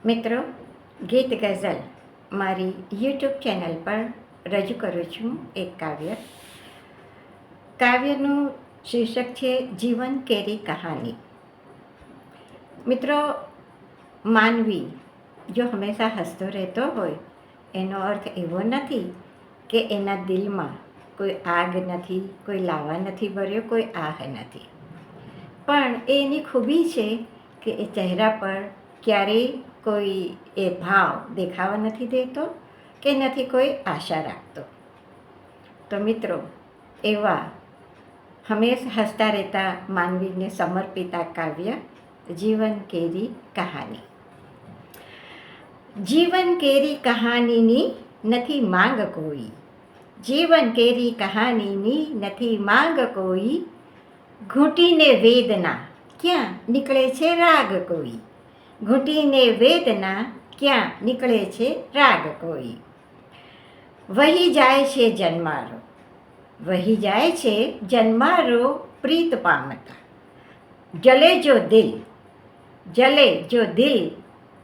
મિત્રો, ગીત ગઝલ મારી યુટ્યુબ ચેનલ પર રજૂ કરું છું એક કાવ્યનું શીર્ષક છે જીવન કેરી કહાની. મિત્રો, માનવી જો હંમેશા હસતો રહેતો હોય એનો અર્થ એવો નથી કે એના દિલમાં કોઈ આગ નથી, કોઈ લાવા નથી ભર્યો, કોઈ આહ નથી. પણ એની ખૂબી છે કે એ ચહેરા પર ક્યારેય કોઈ એ ભાવ દેખાવા નથી દેતો કે નથી કોઈ આશા રાખતો. તો મિત્રો, એવા હંમેશા હસતા રહેતા માનવીને સમર્પિત આ કાવ્ય જીવન કેરી કહાની. જીવન કેરી કહાનીની નથી માંગ કોઈ, જીવન કેરી કહાનીની નથી માંગ કોઈ, ઘૂંટીને વેદના ક્યાં નીકળે છે રાગ કોઈ, ઘૂંટીને વેદના ક્યાં નીકળે છે રાગ કોઈ. વહી જાય છે જન્મારો, વહી જાય છે જન્મારો પ્રીત પામતા, જલે જો દિલ, જલે જો દિલ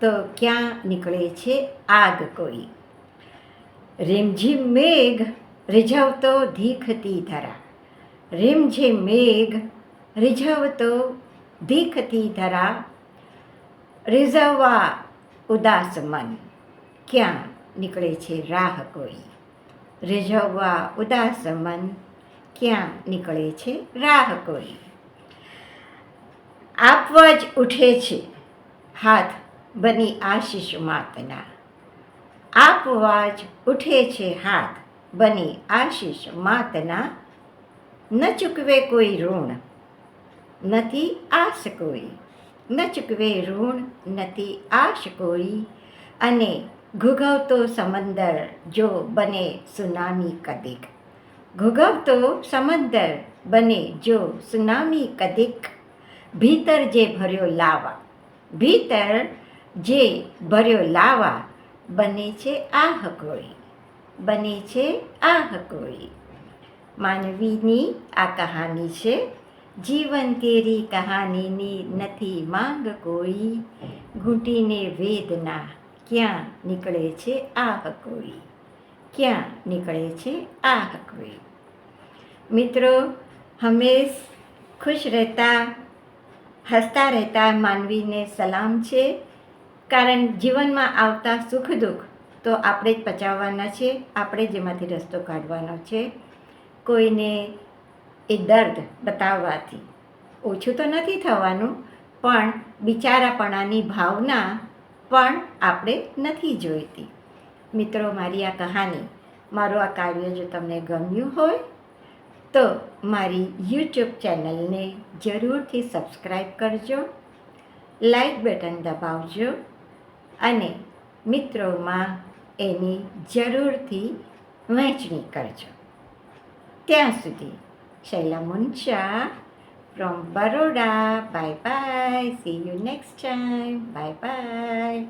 તો ક્યાં નીકળે છે આગ કોઈ. રીમઝીમ મેઘ રીઝવતો ધીખતી ધરા, રીમઝીમ મેઘ રીઝવતો ધીખતી ધરા, રીઝવવા ઉદાસ મન ક્યાં નીકળે છે રાહ કોઈ, રીઝવવા ઉદાસ મન ક્યાં નીકળે છે રાહ કોઈ. આપવા જ ઉઠે છે હાથ બની આશીષ માતના, આપવા જ ઉઠે છે હાથ બની આશીષ માતના, ન ચૂકવે કોઈ ઋણ નથી આશ કોઈ, ન ચૂકવે ઋણ નથી આશ કોઈ, અને ઘૂઘવતો સમંદર જો બને સુનામી કદીક, ઘૂઘવતો સમંદર બને જો સુનામી કદીક, ભીતર જે ભર્યો લાવા, ભીતર જે ભર્યો લાવા બને છે આહ કોઈ, બને છે આહ કોઈ. માનવીની આ કહાની છે. જીવન કેરી કહાનીની નથી માંગ કોઈ, ઘૂંટીને વેદના ક્યાં નીકળે છે આહ કોઈ, ક્યાં નીકળે છે આહ કોઈ. મિત્રો, હંમેશ ખુશ રહેતા હસતા રહેતા માનવીને સલામ છે. કારણ જીવનમાં આવતા સુખ દુઃખ તો આપણે જ પચાવવાના છે, આપણે જ એમાંથી રસ્તો કાઢવાનો છે. કોઈને એ દર્દ બતાવવાથી ઓછું તો નથી થવાનું, પણ બિચારાપણાની ભાવના પણ આપણે નથી જોઈતી. મિત્રો, મારી આ કહાની, મારું આ કાવ્ય જો તમને ગમ્યું હોય તો મારી યુટ્યુબ ચેનલને જરૂરથી સબસ્ક્રાઈબ કરજો, લાઈક બટન દબાવજો અને મિત્રોમાં એની જરૂરથી વહેંચણી કરજો. ત્યાં સુધી Shaila Munsha from Baroda. Bye bye. See you next time. Bye bye.